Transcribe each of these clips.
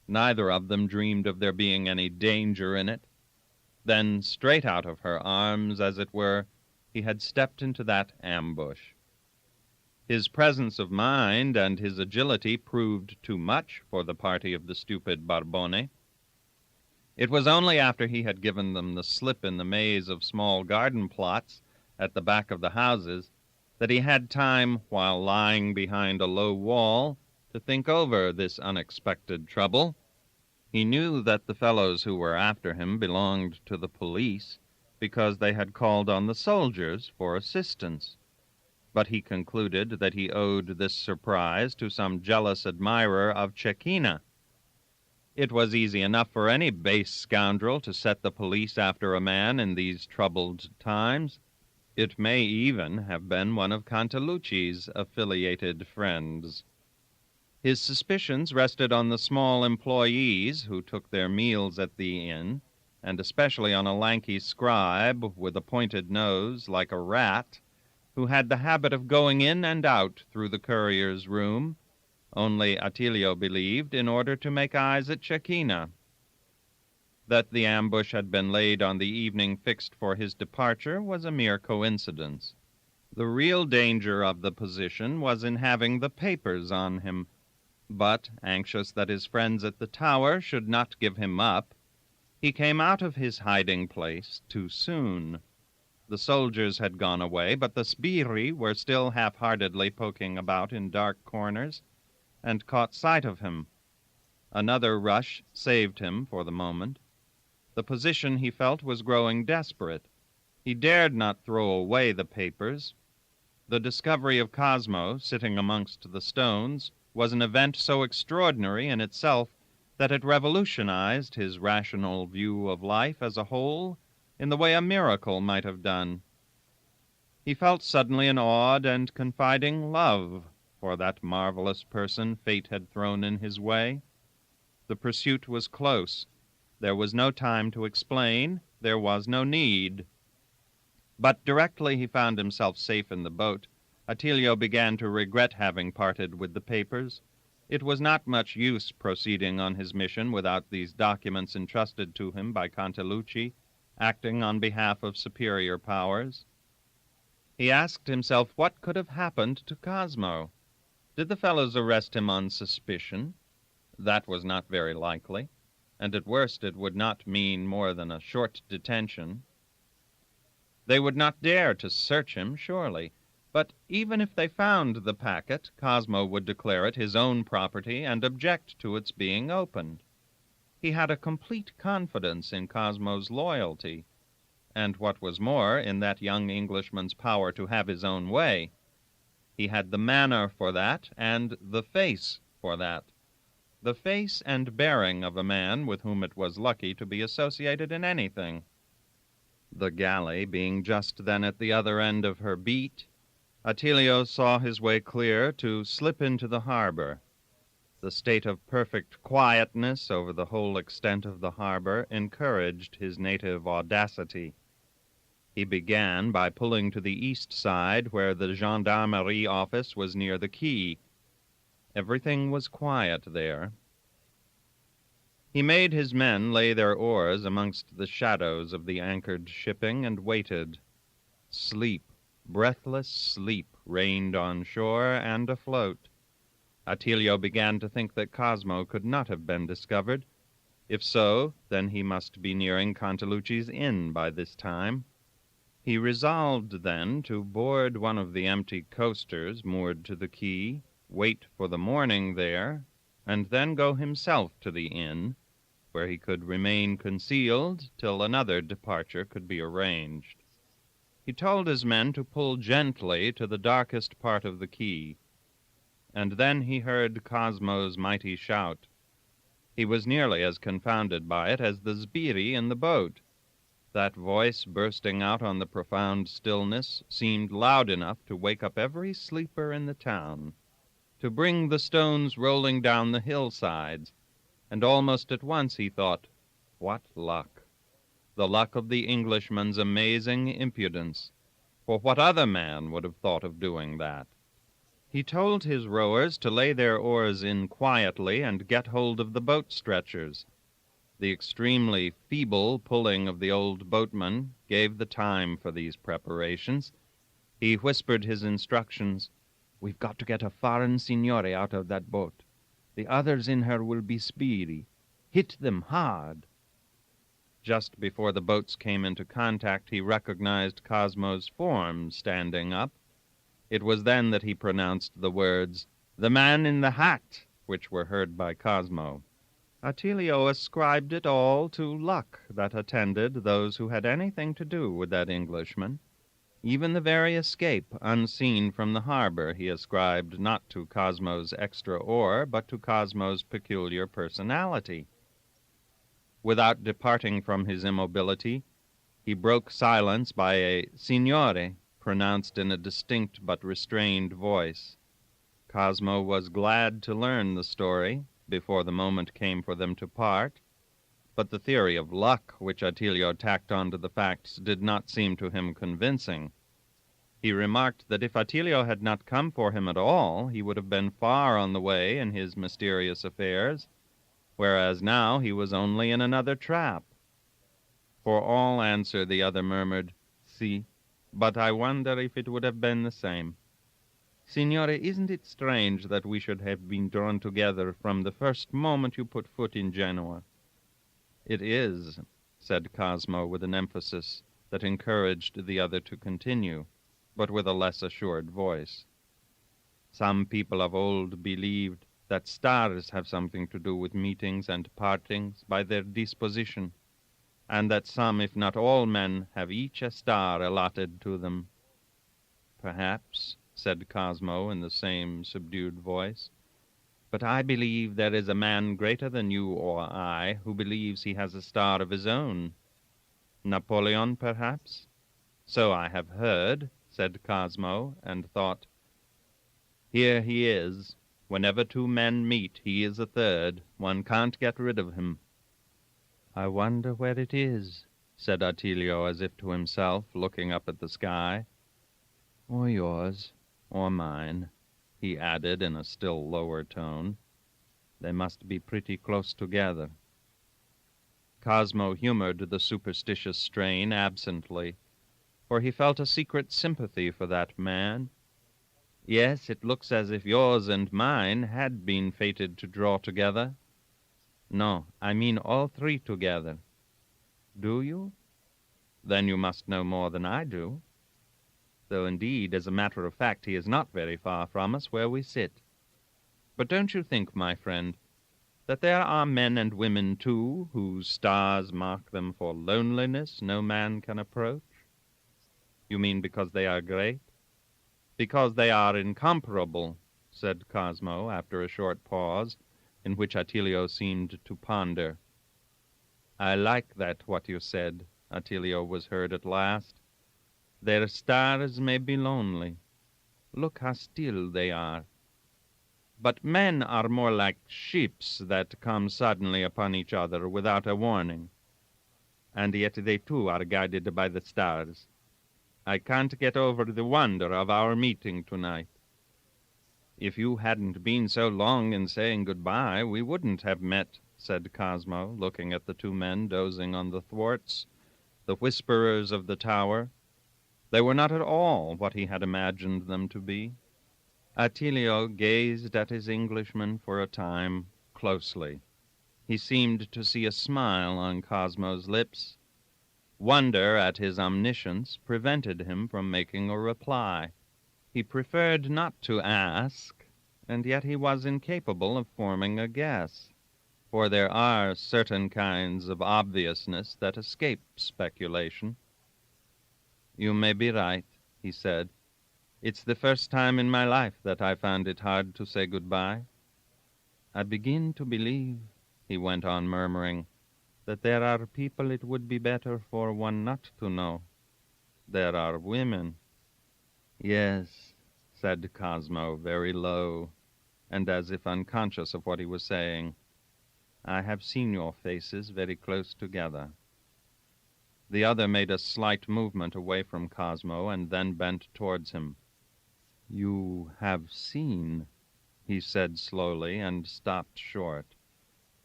Neither of them dreamed of there being any danger in it. Then, straight out of her arms, as it were, he had stepped into that ambush. His presence of mind and his agility proved too much for the party of the stupid Barbone. It was only after he had given them the slip in the maze of small garden plots at the back of the houses that he had time, while lying behind a low wall, to think over this unexpected trouble. He knew that the fellows who were after him belonged to the police, because they had called on the soldiers for assistance. But he concluded that he owed this surprise to some jealous admirer of Cecchina. It was easy enough for any base scoundrel to set the police after a man in these troubled times. It may even have been one of Cantalucci's affiliated friends. His suspicions rested on the small employees who took their meals at the inn, and especially on a lanky scribe with a pointed nose like a rat, who had the habit of going in and out through the courier's room, only Attilio believed in order to make eyes at Cecchina. That the ambush had been laid on the evening fixed for his departure was a mere coincidence. The real danger of the position was in having the papers on him, but, anxious that his friends at the tower should not give him up, he came out of his hiding place too soon. The soldiers had gone away, but the sbirri were still half-heartedly poking about in dark corners, and caught sight of him. Another rush saved him for the moment. The position, he felt, was growing desperate. He dared not throw away the papers. The discovery of Cosmo, sitting amongst the stones, was an event so extraordinary in itself that it revolutionized his rational view of life as a whole in the way a miracle might have done. He felt suddenly an awed and confiding love for that marvelous person fate had thrown in his way. The pursuit was close. There was no time to explain. There was no need. But directly he found himself safe in the boat, Attilio began to regret having parted with the papers. It was not much use proceeding on his mission without these documents entrusted to him by Cantalucci, acting on behalf of superior powers. He asked himself what could have happened to Cosmo. Did the fellows arrest him on suspicion? That was not very likely, and at worst it would not mean more than a short detention. They would not dare to search him, surely. But even if they found the packet, Cosmo would declare it his own property and object to its being opened. He had a complete confidence in Cosmo's loyalty, and what was more, in that young Englishman's power to have his own way. He had the manner for that, and the face for that. The face and bearing of a man with whom it was lucky to be associated in anything. The galley being just then at the other end of her beat, Attilio saw his way clear to slip into the harbor. The state of perfect quietness over the whole extent of the harbor encouraged his native audacity. He began by pulling to the east side, where the gendarmerie office was near the quay. Everything was quiet there. He made his men lay their oars amongst the shadows of the anchored shipping and waited. Sleep, breathless sleep, reigned on shore and afloat. Attilio began to think that Cosmo could not have been discovered. If so, then he must be nearing Cantalucci's inn by this time. He resolved then to board one of the empty coasters moored to the quay, wait for the morning there, and then go himself to the inn, where he could remain concealed till another departure could be arranged. He told his men to pull gently to the darkest part of the quay, and then he heard Cosmo's mighty shout. He was nearly as confounded by it as the sbirri in the boat. That voice bursting out on the profound stillness seemed loud enough to wake up every sleeper in the town, to bring the stones rolling down the hillsides, and almost at once he thought, what luck! The luck of the Englishman's amazing impudence, for what other man would have thought of doing that? He told his rowers to lay their oars in quietly and get hold of the boat stretchers. The extremely feeble pulling of the old boatman gave the time for these preparations. He whispered his instructions. "We've got to get a foreign signore out of that boat. The others in her will be speedy. Hit them hard." Just before the boats came into contact, he recognized Cosmo's form standing up. It was then that he pronounced the words, "The man in the hat," which were heard by Cosmo. Attilio ascribed it all to luck that attended those who had anything to do with that Englishman. Even the very escape, unseen from the harbor, he ascribed not to Cosmo's extra oar, but to Cosmo's peculiar personality. Without departing from his immobility, he broke silence by a "Signore," pronounced in a distinct but restrained voice. Cosmo was glad to learn the story before the moment came for them to part, but the theory of luck which Attilio tacked on to the facts did not seem to him convincing. He remarked that if Attilio had not come for him at all, he would have been far on the way in his mysterious affairs, whereas now he was only in another trap. For all answer the other murmured, "Si, but I wonder if it would have been the same. Signore, isn't it strange that we should have been drawn together from the first moment you put foot in Genoa?" "It is," said Cosmo with an emphasis that encouraged the other to continue, but with a less assured voice. "Some people of old believed that stars have something to do with meetings and partings by their disposition, and that some, if not all men, have each a star allotted to them." "Perhaps," said Cosmo in the same subdued voice, "but I believe there is a man greater than you or I who believes he has a star of his own. Napoleon, perhaps?" "So I have heard," said Cosmo, and thought, "Here he is. Whenever two men meet, he is a third. One can't get rid of him." "I wonder where it is," said Attilio as if to himself, looking up at the sky. "Or yours, or mine," he added in a still lower tone. "They must be pretty close together." Cosmo humored the superstitious strain absently, for he felt a secret sympathy for that man. "Yes, it looks as if yours and mine had been fated to draw together." "No, I mean all three together." "Do you? Then you must know more than I do. Though, indeed, as a matter of fact, he is not very far from us where we sit. But don't you think, my friend, that there are men and women, too, whose stars mark them for loneliness no man can approach?" "You mean because they are great?" "Because they are incomparable," said Cosmo, after a short pause, in which Attilio seemed to ponder. "I like that, what you said," Attilio was heard at last. "Their stars may be lonely. Look how still they are. But men are more like ships that come suddenly upon each other without a warning. And yet they too are guided by the stars. I can't get over the wonder of our meeting tonight. If you hadn't been so long in saying goodbye, we wouldn't have met," said Cosmo, looking at the two men dozing on the thwarts, the whisperers of the tower. They were not at all what he had imagined them to be. Attilio gazed at his Englishman for a time closely. He seemed to see a smile on Cosmo's lips. Wonder at his omniscience prevented him from making a reply. He preferred not to ask, and yet he was incapable of forming a guess, for there are certain kinds of obviousness that escape speculation. "You may be right," he said. "It's the first time in my life that I found it hard to say goodbye. I begin to believe," he went on murmuring, "that there are people it would be better for one not to know. There are women." "Yes," said Cosmo, very low, and as if unconscious of what he was saying. "I have seen your faces very close together." The other made a slight movement away from Cosmo and then bent towards him. You have seen, he said slowly, and stopped short.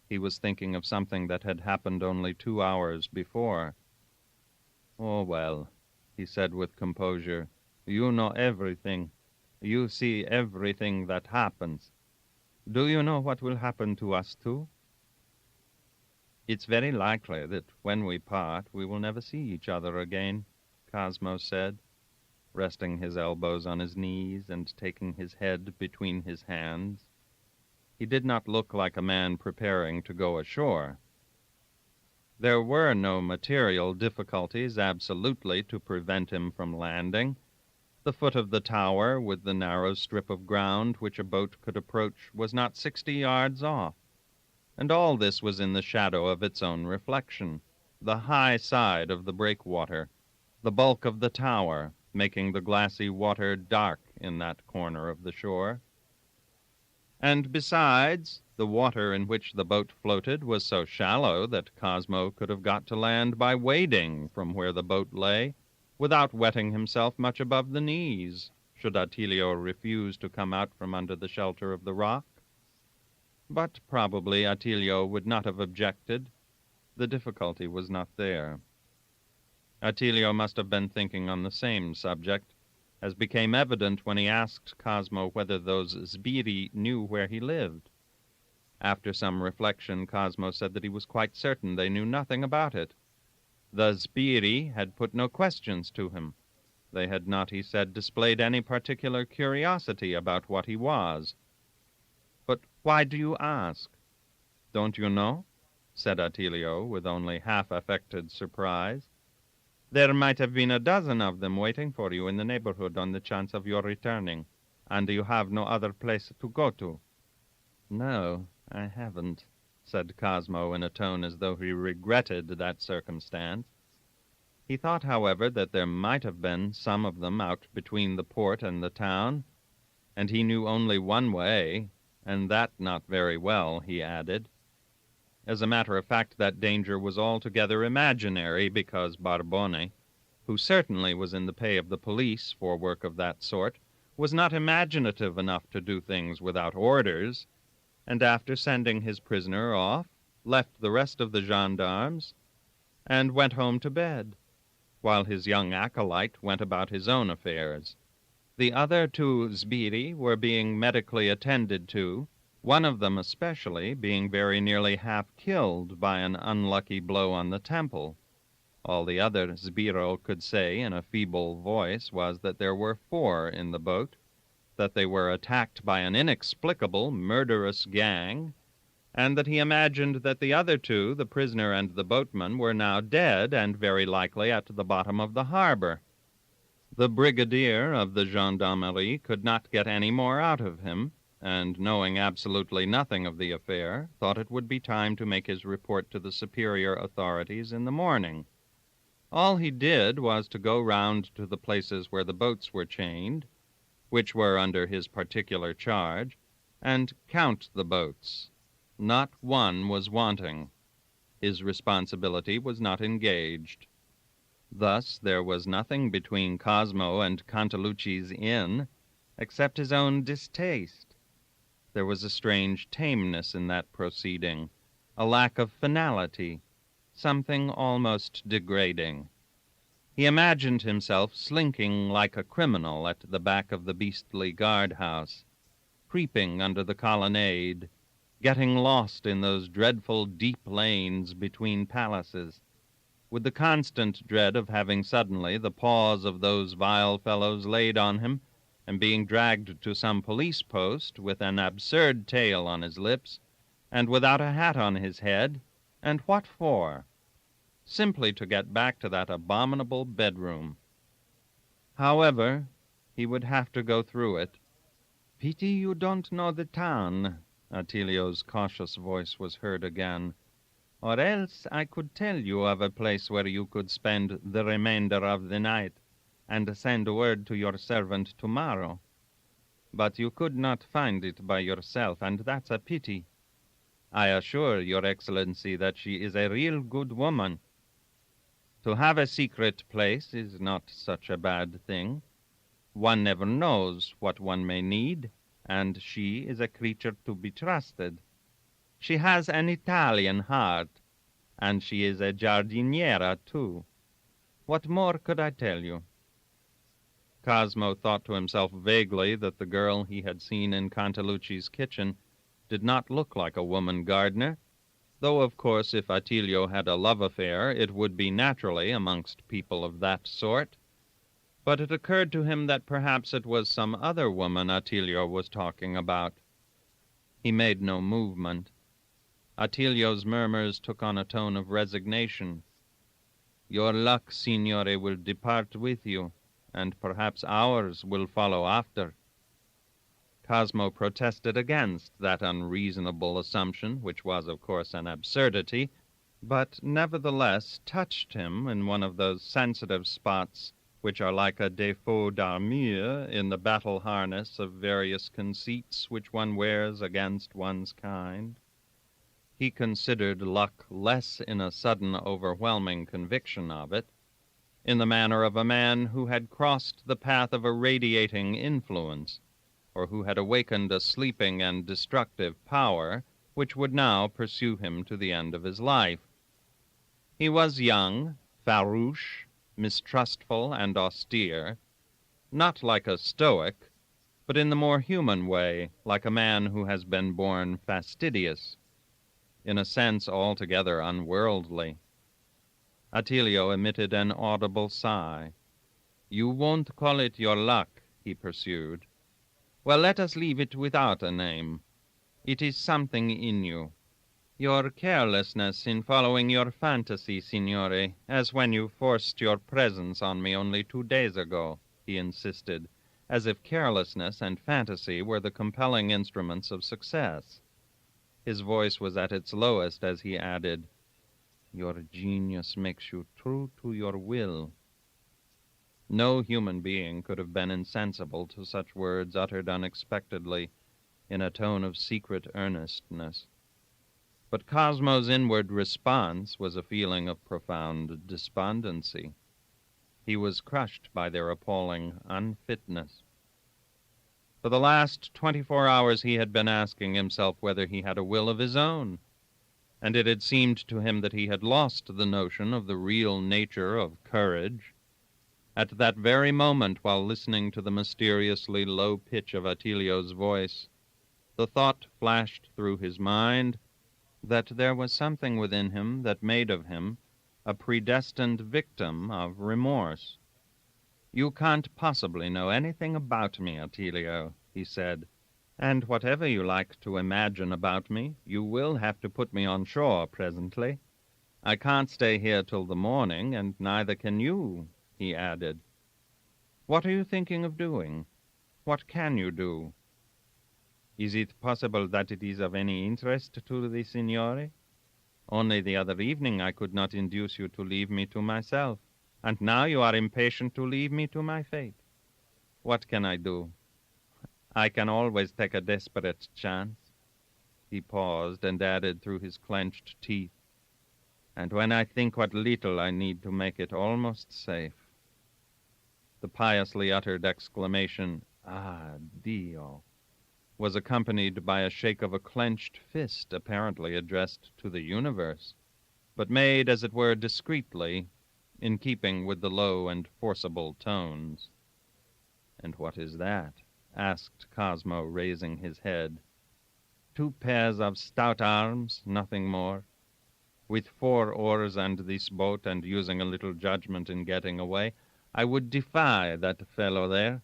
He was thinking of something that had happened only 2 hours before. Oh, well, he said with composure, you know everything. You see everything that happens. Do you know what will happen to us too? It's very likely that when we part, we will never see each other again, Cosmo said, resting his elbows on his knees and taking his head between his hands. He did not look like a man preparing to go ashore. There were no material difficulties absolutely to prevent him from landing. The foot of the tower, with the narrow strip of ground which a boat could approach, was not 60 yards off, and all this was in the shadow of its own reflection, the high side of the breakwater, the bulk of the tower, making the glassy water dark in that corner of the shore. And besides, the water in which the boat floated was so shallow that Cosmo could have got to land by wading from where the boat lay, without wetting himself much above the knees, should Attilio refuse to come out from under the shelter of the rock. But probably Attilio would not have objected. The difficulty was not there. Attilio must have been thinking on the same subject, as became evident when he asked Cosmo whether those sbirri knew where he lived. After some reflection, Cosmo said that he was quite certain they knew nothing about it. The sbirri had put no questions to him. They had not, he said, displayed any particular curiosity about what he was. But why do you ask? Don't you know? Said Attilio, with only half-affected surprise. There might have been a dozen of them waiting for you in the neighborhood on the chance of your returning, and you have no other place to go to. No, I haven't, said Cosmo in a tone as though he regretted that circumstance. He thought, however, that there might have been some of them out between the port and the town, and he knew only one way, and that not very well, he added. As a matter of fact, that danger was altogether imaginary, because Barbone, who certainly was in the pay of the police for work of that sort, was not imaginative enough to do things without orders, and after sending his prisoner off, left the rest of the gendarmes, and went home to bed, while his young acolyte went about his own affairs. The other 2 sbirri were being medically attended to, one of them especially being very nearly half killed by an unlucky blow on the temple. All the other sbirro could say in a feeble voice was that there were 4 in the boat, that they were attacked by an inexplicable, murderous gang, and that he imagined that the other 2, the prisoner and the boatman, were now dead and very likely at the bottom of the harbor. The brigadier of the gendarmerie could not get any more out of him, and knowing absolutely nothing of the affair, thought it would be time to make his report to the superior authorities in the morning. All he did was to go round to the places where the boats were chained, which were under his particular charge, and count the boats. Not one was wanting. His responsibility was not engaged. Thus there was nothing between Cosmo and Cantalucci's inn, except his own distaste. There was a strange tameness in that proceeding, a lack of finality, something almost degrading. He imagined himself slinking like a criminal at the back of the beastly guardhouse, creeping under the colonnade, getting lost in those dreadful deep lanes between palaces, with the constant dread of having suddenly the paws of those vile fellows laid on him, and being dragged to some police post with an absurd tale on his lips, and without a hat on his head, and what for? Simply to get back to that abominable bedroom. However, he would have to go through it. Pity you don't know the town, Attilio's cautious voice was heard again, or else I could tell you of a place where you could spend the remainder of the night, and send word to your servant tomorrow. But you could not find it by yourself, and that's a pity. I assure your Excellency that she is a real good woman. To have a secret place is not such a bad thing. One never knows what one may need, and she is a creature to be trusted. She has an Italian heart, and she is a giardiniera, too. What more could I tell you?" Cosmo thought to himself vaguely that the girl he had seen in Cantalucci's kitchen did not look like a woman gardener, though of course if Attilio had a love affair it would be naturally amongst people of that sort. But it occurred to him that perhaps it was some other woman Attilio was talking about. He made no movement. Attilio's murmurs took on a tone of resignation. "Your luck, signore, will depart with you, and perhaps ours will follow after." Cosmo protested against that unreasonable assumption, which was, of course, an absurdity, but nevertheless touched him in one of those sensitive spots which are like a défaut d'armure in the battle harness of various conceits which one wears against one's kind. He considered luck less in a sudden overwhelming conviction of it, in the manner of a man who had crossed the path of a radiating influence, or who had awakened a sleeping and destructive power which would now pursue him to the end of his life. He was young, farouche, mistrustful, and austere, not like a stoic, but in the more human way, like a man who has been born fastidious, in a sense altogether unworldly. Attilio emitted an audible sigh. "You won't call it your luck," he pursued. "Well, let us leave it without a name. It is something in you. Your carelessness in following your fantasy, signore, as when you forced your presence on me only 2 days ago," he insisted, as if carelessness and fantasy were the compelling instruments of success. His voice was at its lowest as he added, "Your genius makes you true to your will." No human being could have been insensible to such words uttered unexpectedly in a tone of secret earnestness. But Cosmo's inward response was a feeling of profound despondency. He was crushed by their appalling unfitness. For the last 24 hours he had been asking himself whether he had a will of his own, and it had seemed to him that he had lost the notion of the real nature of courage. At that very moment, while listening to the mysteriously low pitch of Attilio's voice, the thought flashed through his mind that there was something within him that made of him a predestined victim of remorse. "You can't possibly know anything about me, Attilio," he said, "and whatever you like to imagine about me, you will have to put me on shore presently. I can't stay here till the morning, and neither can you," he added. "What are you thinking of doing? What can you do?" "Is it possible that it is of any interest to the signore? Only the other evening I could not induce you to leave me to myself, and now you are impatient to leave me to my fate. What can I do? I can always take a desperate chance." He paused and added through his clenched teeth, "And when I think what little I need to make it almost safe." The piously uttered exclamation, "Ah, Dio," was accompanied by a shake of a clenched fist apparently addressed to the universe, but made, as it were, discreetly, in keeping with the low and forcible tones. "And what is that?" asked Cosmo, raising his head. "2 pairs of stout arms, nothing more. With 4 oars and this boat, and using a little judgment in getting away, I would defy that fellow there."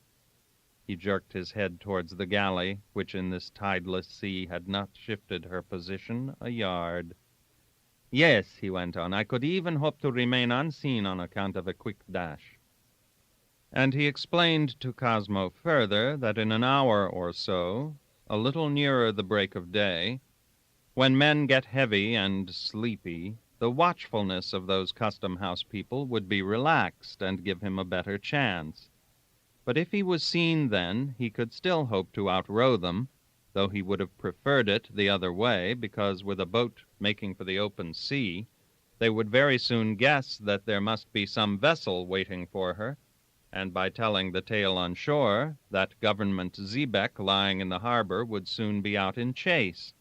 He jerked his head towards the galley, which in this tideless sea had not shifted her position a yard. "Yes," he went on, "I could even hope to remain unseen on account of a quick dash." And he explained to Cosmo further that in an hour or so, a little nearer the break of day, when men get heavy and sleepy, the watchfulness of those custom-house people would be relaxed and give him a better chance. But if he was seen then, he could still hope to outrow them, though he would have preferred it the other way, because with a boat making for the open sea, they would very soon guess that there must be some vessel waiting for her, and by telling the tale on shore, that government xebec lying in the harbor would soon be out in chase.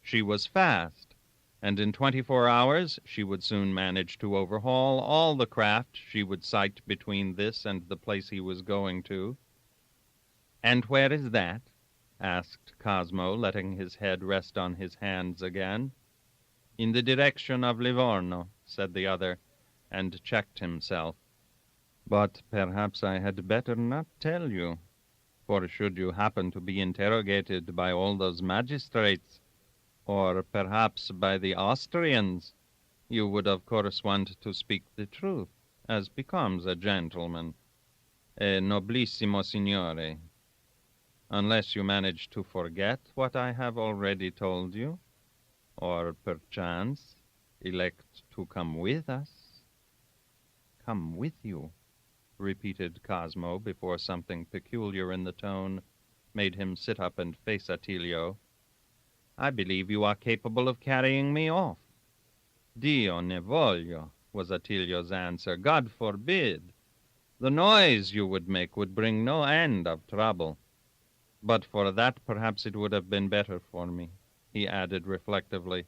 She was fast, and in 24 hours she would soon manage to overhaul all the craft she would sight between this and the place he was going to. "And where is that?" asked Cosmo, letting his head rest on his hands again. "In the direction of Livorno," said the other, and checked himself. "But perhaps I had better not tell you, for should you happen to be interrogated by all those magistrates, or perhaps by the Austrians, you would of course want to speak the truth, as becomes a gentleman, a noblissimo signore, unless you manage to forget what I have already told you, or perchance elect to come with us." "Come with you," repeated Cosmo, before something peculiar in the tone made him sit up and face Attilio. "I believe you are capable of carrying me off." "Dio ne voglio," was Attilio's answer. "God forbid. The noise you would make would bring no end of trouble. But for that, perhaps it would have been better for me," he added reflectively,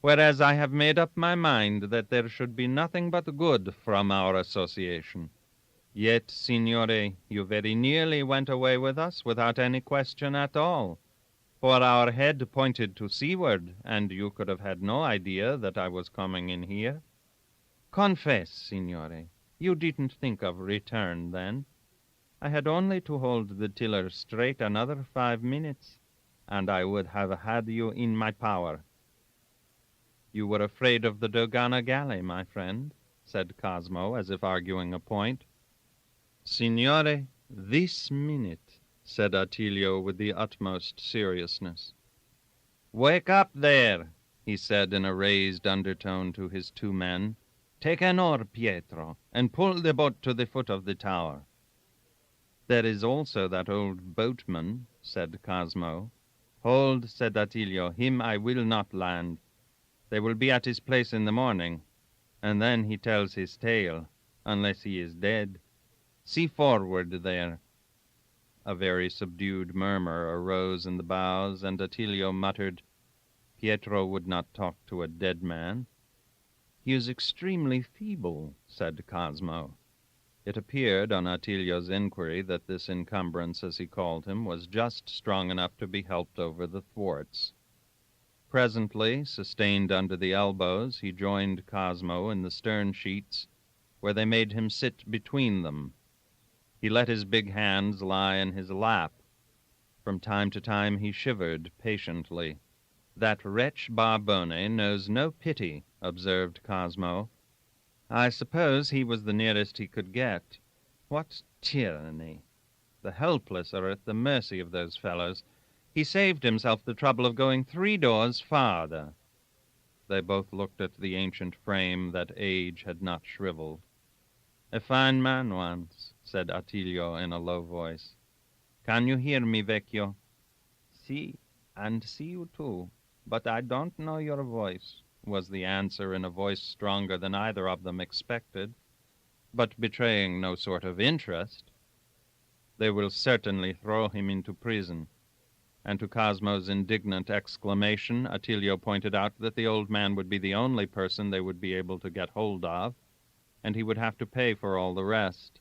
"whereas I have made up my mind that there should be nothing but good from our association. Yet, signore, you very nearly went away with us without any question at all, for our head pointed to seaward, and you could have had no idea that I was coming in here. Confess, signore, you didn't think of return then. I had only to hold the tiller straight another 5 minutes, and I would have had you in my power." "You were afraid of the Dogana galley, my friend," said Cosmo, as if arguing a point. "Signore, this minute," said Attilio with the utmost seriousness. "Wake up there," he said in a raised undertone to his 2 men. "Take an oar, Pietro, and pull the boat to the foot of the tower." "There is also that old boatman," said Cosmo. "Hold," said Attilio, "him I will not land. They will be at his place in the morning, and then he tells his tale, unless he is dead. See forward there." A very subdued murmur arose in the bows, and Attilio muttered, "Pietro would not talk to a dead man." "He is extremely feeble," said Cosmo. It appeared on Attilio's inquiry that this encumbrance, as he called him, was just strong enough to be helped over the thwarts. Presently, sustained under the elbows, he joined Cosmo in the stern sheets, where they made him sit between them. He let his big hands lie in his lap. From time to time he shivered patiently. "That wretch Barbone knows no pity," observed Cosmo. "I suppose he was the nearest he could get. What tyranny! The helpless are at the mercy of those fellows. He saved himself the trouble of going 3 doors farther." They both looked at the ancient frame that age had not shriveled. "A fine man once," said Attilio in a low voice. "Can you hear me, Vecchio?" "Si, and see you too, but I don't know your voice," was the answer in a voice stronger than either of them expected, but betraying no sort of interest. "They will certainly throw him into prison." And to Cosmo's indignant exclamation, Attilio pointed out that the old man would be the only person they would be able to get hold of, and he would have to pay for all the rest.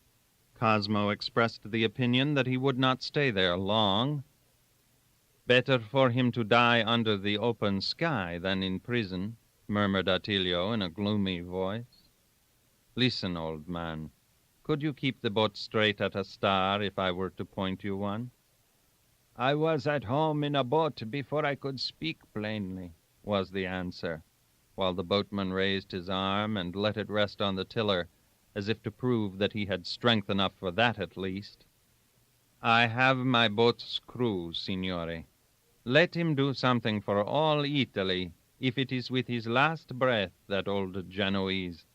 Cosmo expressed the opinion that he would not stay there long. "Better for him to die under the open sky than in prison," murmured Attilio in a gloomy voice. "Listen, old man, could you keep the boat straight at a star if I were to point you one?" "I was at home in a boat before I could speak plainly," was the answer, while the boatman raised his arm and let it rest on the tiller, as if to prove that he had strength enough for that at least. "I have my boat's crew, signore. Let him do something for all Italy, if it is with his last breath, that old Genoese.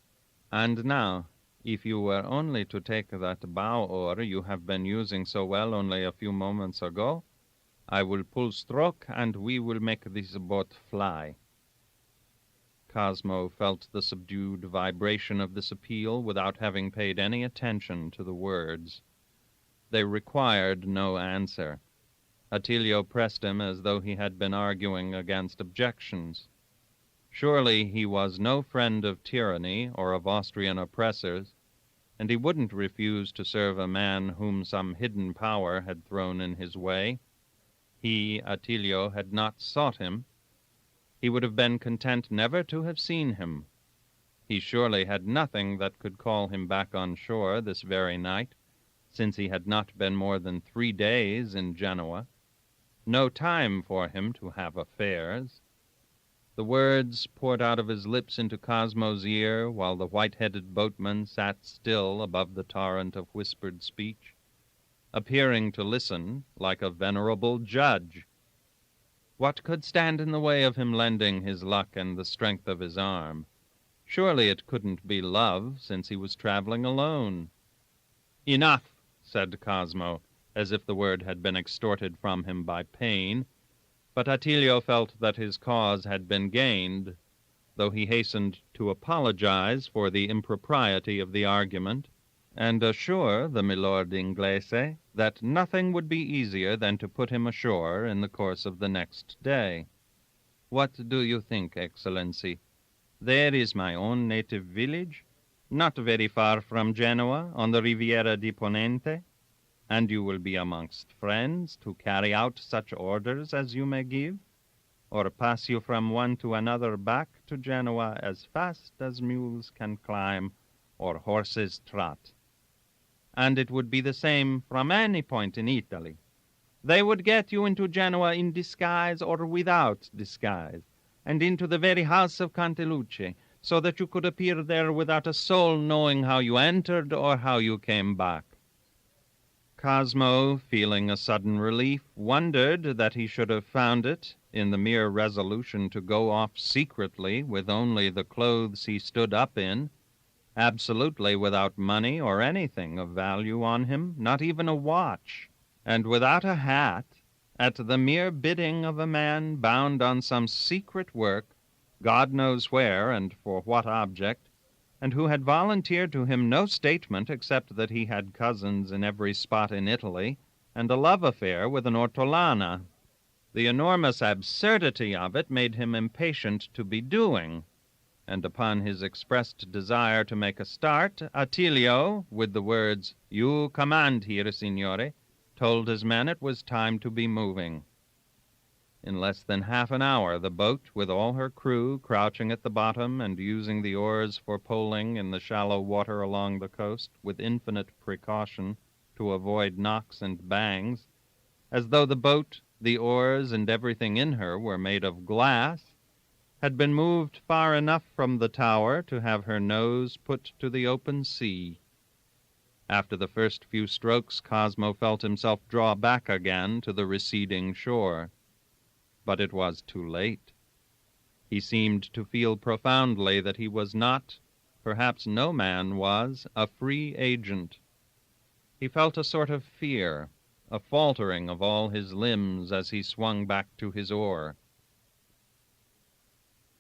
And now, if you were only to take that bow oar you have been using so well only a few moments ago, I will pull stroke, and we will make this boat fly." Cosmo felt the subdued vibration of this appeal without having paid any attention to the words. They required no answer. Attilio pressed him as though he had been arguing against objections. Surely he was no friend of tyranny or of Austrian oppressors, and he wouldn't refuse to serve a man whom some hidden power had thrown in his way. He, Attilio, had not sought him. He would have been content never to have seen him. He surely had nothing that could call him back on shore this very night, since he had not been more than 3 days in Genoa. No time for him to have affairs. The words poured out of his lips into Cosmo's ear, while the white-headed boatman sat still above the torrent of whispered speech, appearing to listen like a venerable judge. What could stand in the way of him lending his luck and the strength of his arm? Surely it couldn't be love, since he was traveling alone. "Enough," said Cosmo, as if the word had been extorted from him by pain, but Attilio felt that his cause had been gained, though he hastened to apologize for the impropriety of the argument, and assure the milord Inglese that nothing would be easier than to put him ashore in the course of the next day. "What do you think, Excellency? There is my own native village, not very far from Genoa, on the Riviera di Ponente, and you will be amongst friends to carry out such orders as you may give, or pass you from one to another back to Genoa as fast as mules can climb or horses trot. And it would be the same from any point in Italy. They would get you into Genoa in disguise or without disguise, and into the very house of Canteluce, so that you could appear there without a soul knowing how you entered or how you came back." Cosmo, feeling a sudden relief, wondered that he should have found it in the mere resolution to go off secretly with only the clothes he stood up in, absolutely without money or anything of value on him, not even a watch, and without a hat, at the mere bidding of a man bound on some secret work, God knows where and for what object, and who had volunteered to him no statement except that he had cousins in every spot in Italy, and a love affair with an ortolana. The enormous absurdity of it made him impatient to be doing, and upon his expressed desire to make a start, Attilio, with the words, "You command here, signore," told his men it was time to be moving. In less than half an hour, the boat, with all her crew crouching at the bottom and using the oars for poling in the shallow water along the coast with infinite precaution to avoid knocks and bangs, as though the boat, the oars, and everything in her were made of glass, had been moved far enough from the tower to have her nose put to the open sea. After the first few strokes, Cosmo felt himself draw back again to the receding shore. But it was too late. He seemed to feel profoundly that he was not, perhaps no man was, a free agent. He felt a sort of fear, a faltering of all his limbs as he swung back to his oar.